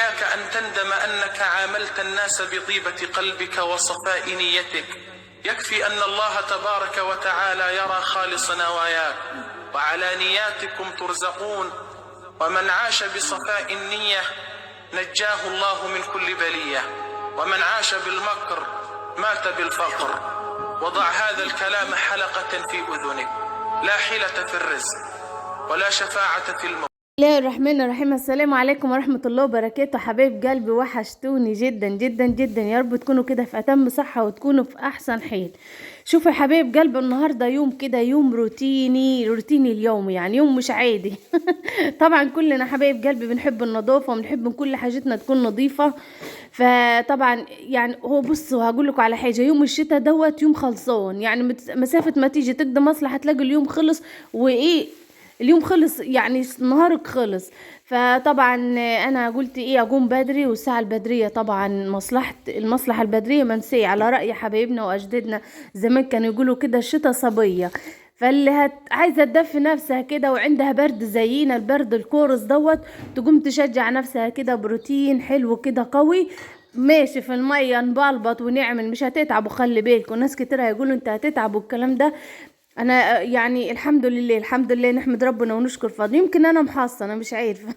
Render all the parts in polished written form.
وإياك أن تندم أنك عاملت الناس بطيبة قلبك وصفاء نيتك. يكفي أن الله تبارك وتعالى يرى خالص نواياكم، وعلى نياتكم ترزقون. ومن عاش بصفاء النية نجاه الله من كل بلية، ومن عاش بالمكر مات بالفقر. وضع هذا الكلام حلقة في أذنك: لا حيلة في الرزق ولا شفاعة في الموت. بسم الله الرحمن الرحيم. السلام عليكم ورحمة الله وبركاته. حبايب قلبي، وحشتوني جدا جدا جدا. يا رب تكونوا كده في أتم صحة وتكونوا في أحسن حال. شوفوا يا حبايب قلبي، النهاردة يوم كده، يوم روتيني اليومي، يعني يوم مش عادي. طبعا كلنا حبايب قلبي بنحب النظافة وبنحب من كل حاجتنا تكون نظيفة. فطبعا يعني هو بصوا هقول لكم على حاجة: يوم الشتاء دوت يوم خلصان، يعني مسافة ما تيجي تقضي مصلحة تلاقي اليوم خلص. وايه، اليوم خلص، يعني نهارك خلص. فطبعا انا قلت ايه، اقوم بدري، والساعه البدريه طبعا المصلحه البدريه منسيه، على راي حبايبنا واجدادنا زمان كانوا يقولوا كده: الشتا صبيه. فاللي عايزه تدفي نفسها كده وعندها برد زينا البرد الكورس دوت، تقوم تشجع نفسها كده بروتين حلو كده قوي، ماشي في الميه، نبلبط ونعمل، مش هتتعبوا. خلي بالكم، ناس كتير هيقولوا انت هتتعب والكلام ده. انا يعني الحمد لله الحمد لله، نحمد ربنا ونشكر فضله. يمكن انا محصنه مش عارفه.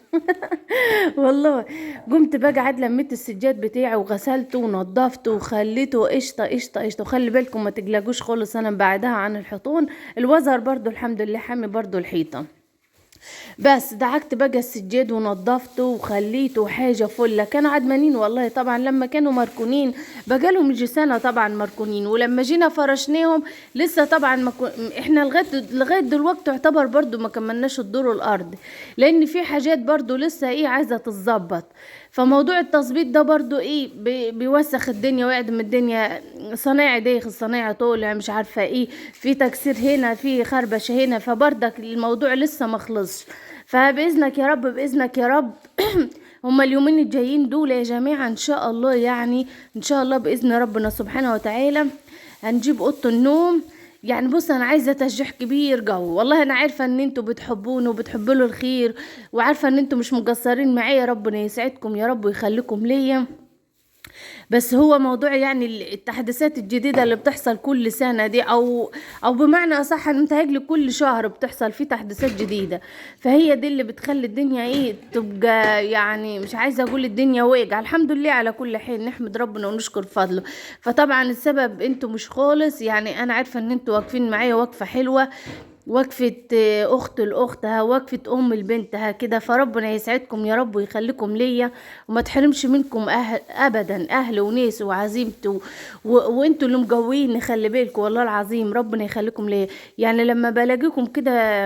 والله قمت بقى قعد لميت السجاد بتاعي وغسلته ونضفته وخليته قشطه قشطه قشطه. وخلي بالكم ما تقلقوش خالص، انا بعدها عن الحيطان الوزر برضو الحمد لله حامي برضو الحيطه. بس دعكت بقى السجاد ونضفته وخليته حاجة فلة. كانوا عدمانين والله، طبعا لما كانوا مركونين بقالهم يجي سنة طبعا مركونين، ولما جينا فرشناهم لسه طبعا احنا لغاية دلوقتي تعتبر برضو ما كملناش الدور الارض، لان في حاجات برضو لسه ايه عايزة تتظبط. فموضوع التظبيط ده برضو ايه بيوسخ الدنيا ويعدم الدنيا. صنايعي داخل صنايعي طالع مش عارفة ايه، في تكسير هنا، في خربشة هنا، فبرضك الموضوع لسه مخلصش. فبإذنك يا رب، بإذنك يا رب. هما اليومين الجايين دول يا جماعة ان شاء الله، يعني ان شاء الله بإذن ربنا سبحانه وتعالى هنجيب اوضه النوم. يعني بص، انا عايزه تشجيع كبير جو، والله انا عارفه ان انتوا بتحبوني وبتحبوا له الخير، وعارفه ان انتوا مش مقصرين معايا. ربنا يسعدكم يا رب ويخليكم ليا. بس هو موضوع يعني التحديثات الجديدة اللي بتحصل كل سنة دي، او بمعنى اصح ان متهيألي كل شهر بتحصل فيه تحديثات جديدة. فهي دي اللي بتخلي الدنيا ايه تبقى، يعني مش عايزة اقول الدنيا واجعة. الحمد لله على كل حال، نحمد ربنا ونشكر فضله. فطبعا السبب انتوا مش خالص، يعني انا عارفة ان انتوا واقفين معايا وقفة حلوة، وقفة اخت لاختها، وقفة ام لبنتها كده. فربنا يسعدكم يا رب ويخليكم ليا، وما تحرمش منكم ابدا، اهل وناس وعزيمته، وانتوا اللي مجوين. خلي بالكم والله العظيم ربنا يخليكم ليا. يعني لما بلاقيكم كده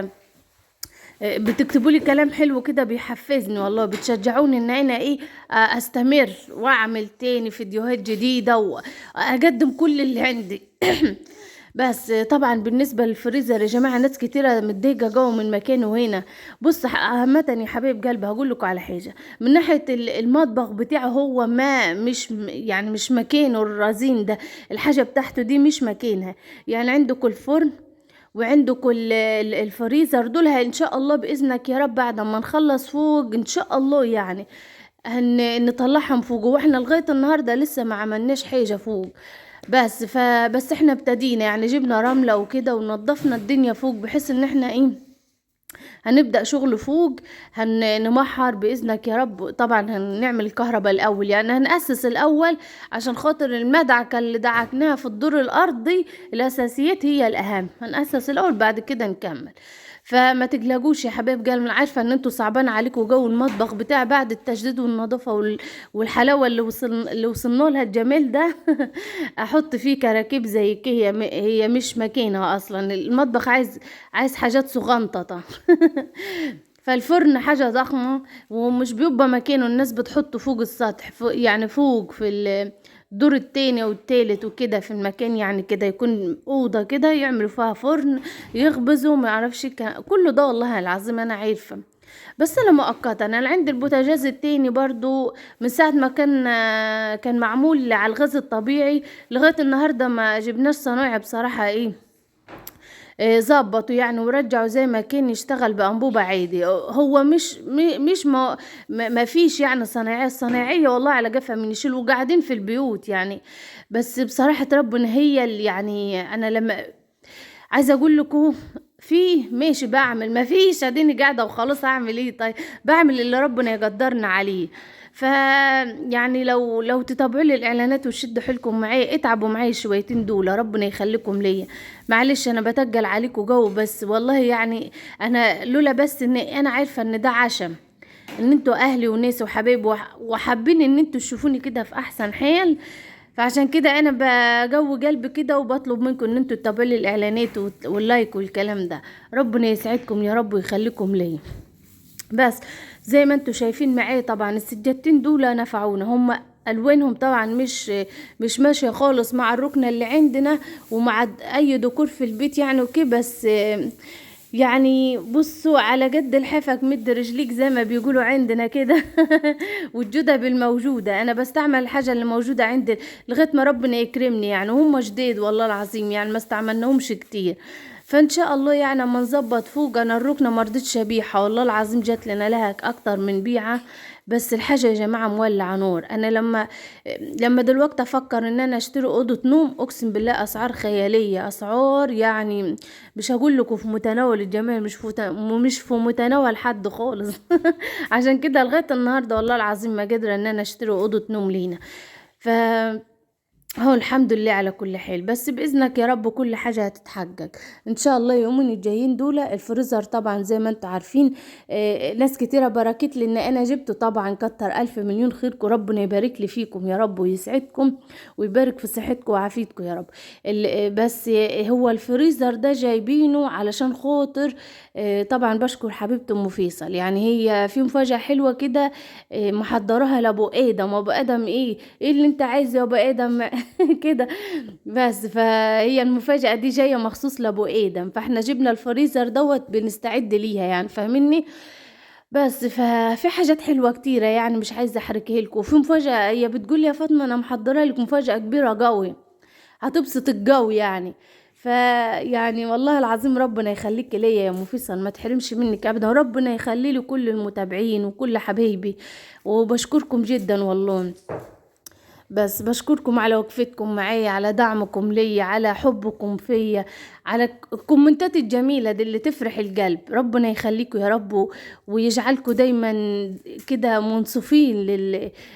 بتكتبوا لي كلام حلو كده بيحفزني والله، بتشجعوني ان انا ايه استمر واعمل تاني فيديوهات جديدة واقدم كل اللي عندي. بس طبعا بالنسبه للفريزر يا جماعه، ناس كتيره متضايقه جوه من مكانه هنا. بص عامه يا حبيب قلبي، هقول لكم على حاجه: من ناحيه المطبخ بتاعه، هو ما مش يعني مش مكانه الرزين ده، الحاجه بتاعته دي مش مكانها. يعني عندكم الفرن وعندكم الفريزر، دول ان شاء الله باذنك يا رب بعد ما نخلص فوق ان شاء الله، يعني نطلعهم فوق. واحنا لغايه النهارده لسه ما عملناش حاجه فوق. بس احنا ابتدينا، يعني جبنا رملة وكده ونضفنا الدنيا فوق، بحيث ان احنا ايه هنبدأ شغل فوق. هنمحر بإذنك يا رب. طبعا هنعمل الكهرباء الأول، يعني هنأسس الأول عشان خاطر المدعكة اللي دعكناها في الدور الأرضي الأساسيات هي الأهم. هنأسس الأول بعد كده نكمل. فما تقلقوش يا حبايب قلبي، انا عارفه ان انتوا صعبان عليكم جو المطبخ بتاع بعد التجديد والنظافه والحلاوه اللي وصلنا لها الجمال ده. احط فيه كراكيب زي كده، هي مش ماكينه اصلا. المطبخ عايز حاجات صغنططه. فالفرن حاجه ضخمه ومش بيبقى مكانه، الناس بتحطه فوق السطح، يعني فوق في الدور التاني والتالت وكده في المكان، يعني كده يكون اوضه كده يعملوا فيها فرن يخبزوا ما يعرفش كله ده. والله العظيم انا عارفه. بس انا مؤقتا انا عندي البوتاجاز التاني برضو من ساعه ما كان معمول على الغاز الطبيعي لغايه النهارده ما جبناش صنايعي بصراحه ايه ظبطوا يعني ورجعوا زي ما كان يشتغل بأنبوبة عادي. هو مش ما فيش يعني صناعية والله على جفا من يشيل وقاعدين في البيوت يعني. بس بصراحة ربنا هي يعني أنا لما عايزة أقول لكم في ماشي بعمل، ما فيش اديني قاعده وخلاص، اعمل ايه؟ طيب بعمل اللي ربنا يقدرنا عليه. ف يعني لو تتابعوا لي الاعلانات وشدوا حيلكم معايا، اتعبوا معايا شويتين دول، ربنا يخليكم ليا. معلش انا بتجل عليكم جو، بس والله يعني انا لولا بس ان انا عارفه ان ده عشم، ان انتوا اهلي وناس وحبايب وحابين ان انتوا تشوفوني كده في احسن حال. فعشان كده انا بجو قلبي كده، وبطلب منكم ان انتوا تتابعوا لي الاعلانات واللايك والكلام ده. ربنا يسعدكم يا رب ويخليكم ليا. بس زي ما انتوا شايفين معايا طبعا السجادتين دول نفعونا، هم الوانهم طبعا مش ماشيه خالص مع الركنه اللي عندنا ومع اي ديكور في البيت يعني وكده، بس يعني بصوا على قد لحافك مد رجليك زي ما بيقولوا عندنا كده. والجودة بالموجودة، انا بستعمل الحاجة اللي موجودة عندي لغاية ما ربنا يكرمني يعني. هم جديد والله العظيم يعني ما استعملناهمش كتير. فان شاء الله يعني اما نظبط فوق. انا الركنة مرضتش بيعها والله العظيم، جات لنا لها اكتر من بيعة، بس الحاجة يا جماعة مولعة نور. انا لما دلوقتي افكر ان انا اشتري اوضة نوم، اقسم بالله اسعار خيالية، اسعار يعني مش هقول لكم في متناول الجميع، مش في متناول حد خالص. عشان كده لغاية النهاردة والله العظيم ما قادرة ان انا اشتري اوضة نوم لينا. ف هو الحمد لله على كل حال، بس باذنك يا رب كل حاجه هتتحقق ان شاء الله. يومين الجايين دول الفريزر طبعا زي ما انتوا عارفين، ناس كتيره باركت لي ان انا جبته، طبعا كتر الف مليون خيركم، ربنا يبارك لي فيكم يا رب ويسعدكم ويبارك في صحتكم وعافيتكم يا رب. بس هو الفريزر ده جايبينه علشان خاطر طبعا بشكر حبيبتي ام فيصل، يعني هي في مفاجاه حلوه كده محضرها لابو ادم. ابو ادم ايه اللي انت عايزه يا ابو ادم؟ كده. بس فهي المفاجأة دي جاية مخصوص لابو ادم، فاحنا جبنا الفريزر دوت بنستعد ليها يعني، فاهميني؟ بس ففي حاجات حلوة كتيرة يعني مش عايزة احركها لكم. وفي مفاجأة هي بتقول يا فاطمة انا محضرة لك مفاجأة كبيرة قوي هتبسط الجو يعني. يعني والله العظيم ربنا يخليك ليا يا ام فيصل، ما تحرمش منك ابدا، وربنا يخلي لي كل المتابعين وكل حبايبي، وبشكركم جدا والله. بس بشكركم على وقفتكم معايا، على دعمكم ليا، على حبكم فيا، على الكومنتات الجميلة دي اللي تفرح القلب. ربنا يخليكم يا رب ويجعلكم دايما كده منصفين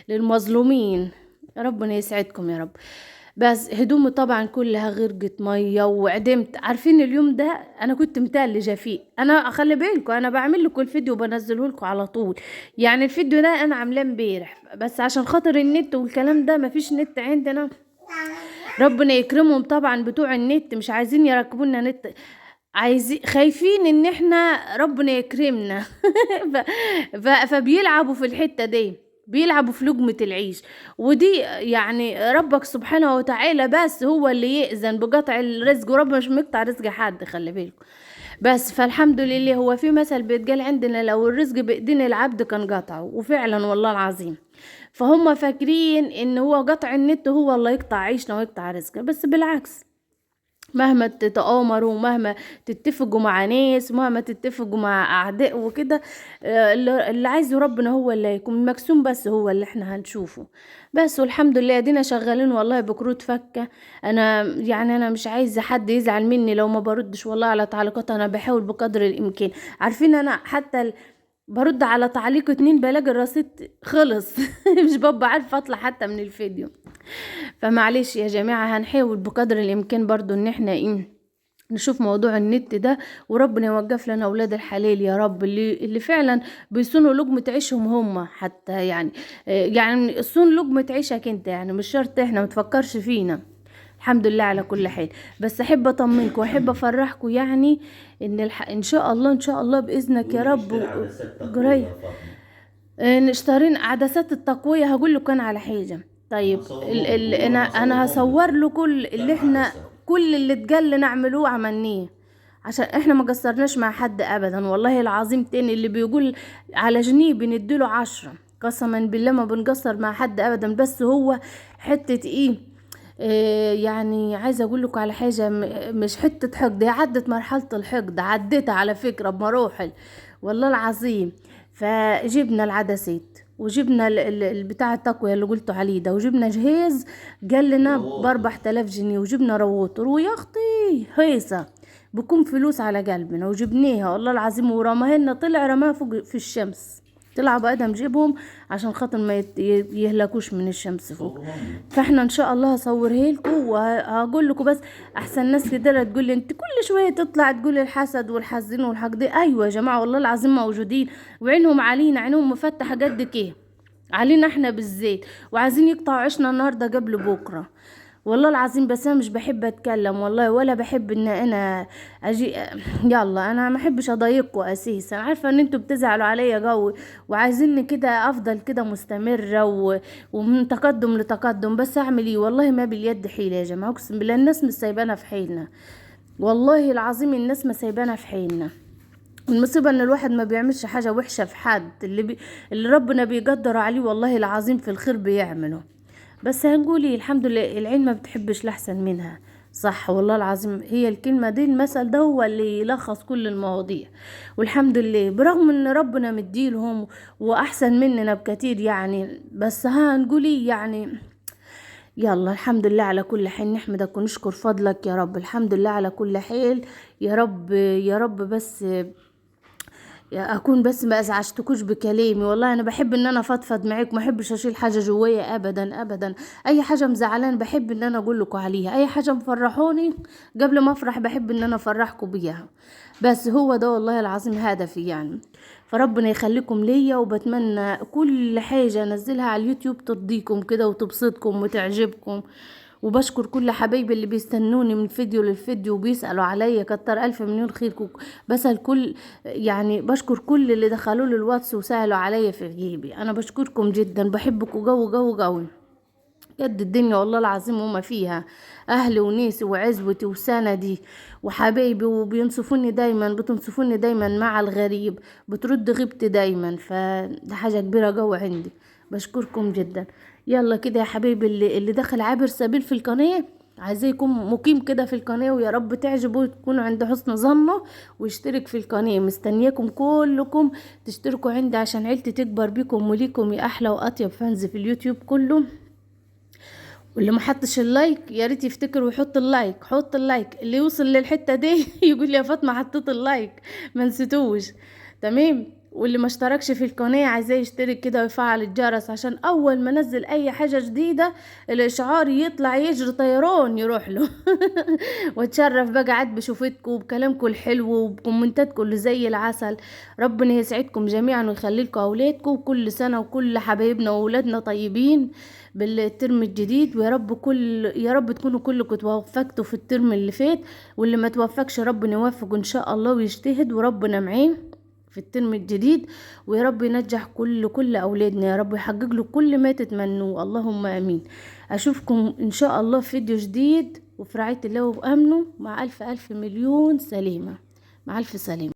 للمظلومين. ربنا يسعدكم يا رب. بس هدومي طبعا كلها غرقت ميه وعدمت. عارفين اليوم ده انا كنت متلجه فيه. انا خلي بالكم انا بعمل لكم الفيديو وبنزله لكم على طول، يعني الفيديو ده انا عاملاه امبارح، بس عشان خاطر النت والكلام ده مفيش نت عندنا. ربنا يكرمهم طبعا بتوع النت مش عايزين يركبوا لنا نت، عايزين خايفين ان احنا ربنا يكرمنا. فبيلعبوا في الحتة دي، بيلعبوا في لقمة العيش. ودي يعني ربك سبحانه وتعالى بس هو اللي يأذن بقطع الرزق، وربنا مش مقطع رزق حد خلي بالكم. بس فالحمد لله، هو في مثل بيتقال عندنا لو الرزق بإيدين العبد كان قطعه، وفعلا والله العظيم. فهم فاكرين ان هو قطع النت هو اللي يقطع عيشنا ويقطع رزقنا، بس بالعكس. مهما تتآمروا ومهما تتفقوا مع ناس ومهما تتفقوا مع أعداء وكده، اللي عايزه ربنا هو اللي هيكون المكسوم، بس هو اللي احنا هنشوفه. بس والحمد لله دينا شغالين والله بكروت فكة. انا مش عايزة حد يزعل مني لو ما بردش والله على تعليقات، انا بحاول بقدر الامكان. عارفين انا حتى برد على تعليق 2 بلاقي الرصيد خلص. مش ببقى عارفة اطلع حتى من الفيديو. فمعلش يا جماعة هنحاول بقدر الامكان برضو ان احنا نشوف موضوع النت ده، وربنا يوقف لنا اولاد الحلال يا رب اللي فعلا بيصونوا لقمة عيشهم هم حتى يعني. يعني صون لقمة عيشك انت، يعني مش شرط احنا متفكرش فينا. الحمد لله على كل حال. بس احب اطمنكم واحب افرحكم يعني ان شاء الله ان شاء الله باذنك يا رب قريب نشترين عدسات التقوية. هقول لكم انا على حاجة. طيب انا هصور له كل اللي احنا كل اللي اتقال نعملوه عملناه، عشان احنا ما قصرناش مع حد ابدا والله العظيم. تاني اللي بيقول على جنيه بنديله 10، قسما بالله ما بنقصر مع حد ابدا. بس هو حتة يعني عايزه اقول لكم على حاجه، مش حته حقد، هي عدت مرحله الحقد، عديتها على فكره بمراحل والله العظيم. فجبنا العدسات، وجبنا بتاع التقوية اللي قلتوا عليه ده، وجبنا جهاز قال لنا ب4000 جنيه، وجبنا روتر، ويا اختي هيصة بكون فلوس على قلبنا، وجبناها والله العظيم، ورماهن طلع رماها فوق في الشمس، طلع بقى نجيبهم عشان خاطر ما يهلكوش من الشمس فوق. فاحنا ان شاء الله هصورها لكم وهقول لكم. بس احسن ناس كده تقول لي انت كل شويه تطلع تقول الحسد والحزن والحقد. ايوه يا جماعه والله العظيم موجودين، وعينهم علينا، عينهم مفتحه قد كده علينا احنا بالذات، وعايزين يقطعوا عيشنا النهارده قبل بكره والله العظيم. بس انا مش بحب اتكلم والله، ولا بحب ان انا اجي، يلا انا ما احبش اضايقكم اساسا، عارفه ان انتوا بتزعلوا عليا قوي وعايزيني كده افضل كده مستمره ومن تقدم لتقدم. بس اعمل ايه والله، ما باليد حيله يا جماعه، اقسم بالله الناس مش سايبانا في حيلنا، والله العظيم الناس ما سايبانا في حيلنا. المصيبة ان الواحد ما بيعملش حاجة وحشة في حد، اللي ربنا بيقدر عليه والله العظيم في الخير بيعمله. بس هنقولي الحمد لله، العين ما بتحبش لحسن منها، صح والله العظيم. هي الكلمة دي، المثل ده هو اللي يلخص كل المواضيع. والحمد لله برغم ان ربنا مديلهم واحسن مننا بكتير يعني، بس هنقولي يعني يلا الحمد لله على كل حال، نحمدك ونشكر فضلك يا رب، الحمد لله على كل حال يا رب يا رب. بس اكون بس ما ازعجتكوش بكلامي، والله انا بحب ان انا فضفض معاكم، ما احبش اشيل حاجه جوايا ابدا ابدا. اي حاجه مزعلان بحب ان انا اقول لكم عليها، اي حاجه مفرحوني قبل ما افرح بحب ان انا افرحكم بيها. بس هو ده والله العظيم هدفي يعني. فربنا يخليكم ليا، وبتمنى كل حاجه انزلها على اليوتيوب ترضيكم كده وتبسطكم وتعجبكم. وبشكر كل حبايبي اللي بيستنوني من فيديو للفيديو وبيسألوا عليا، كتر ألف مليون خيركم. بسأل كل يعني، بشكر كل اللي دخلوا لي الواتس وسألوا عليا في غيبي، أنا بشكركم جدا، بحبكم جو جو جو قد الدنيا والله العظيم. وما فيها أهلي ونيسي وعزوتي وسندي وحبايبي، وبينصفوني دايما، بتنصفوني دايما مع الغريب، بترد غيبتي دايما، فده حاجة كبيرة جو عندي، بشكركم جدا. يلا كده يا حبيبي، اللي دخل عابر سبيل في القناة عايزاه يكون مقيم كده في القناة، ويا رب تعجبه وتكونوا عند حسن ظنه، واشترك في القناة. مستنياكم كلكم تشتركوا عندي عشان عيلتي تكبر بيكم وليكم يا احلى واطيب فانز في اليوتيوب كله. واللي ما حطش اللايك يا ريت يفتكر ويحط اللايك، حط اللايك اللي يوصل للحته دي يقول لي يا فاطمه حطيت اللايك، ما نسيتوش. تمام. واللي ما اشتركش في القناه عايزاه يشترك كده ويفعل الجرس عشان اول ما انزل اي حاجه جديده الاشعار يطلع يجري طيران يروح له. واتشرف بقى قعد بشوفتكم وبكلامكم الحلو وبكومنتاتكم اللي زي العسل. ربنا يسعدكم جميعا ويخلي لكم اولادكم، وكل سنه وكل حبايبنا واولادنا طيبين بالترم الجديد. ويا رب يا رب تكونوا كلكم توفقتوا في الترم اللي فات، واللي ما توفقش ربنا يوفقه ان شاء الله ويجتهد، وربنا معاه في الترم الجديد. ويا رب ينجح كل اولادنا، يا رب يحقق له كل ما تتمنوه، اللهم امين. اشوفكم ان شاء الله في فيديو جديد، وفي رعاية الله وبأمنه، مع الف الف مليون سلامة، مع الف سلامة.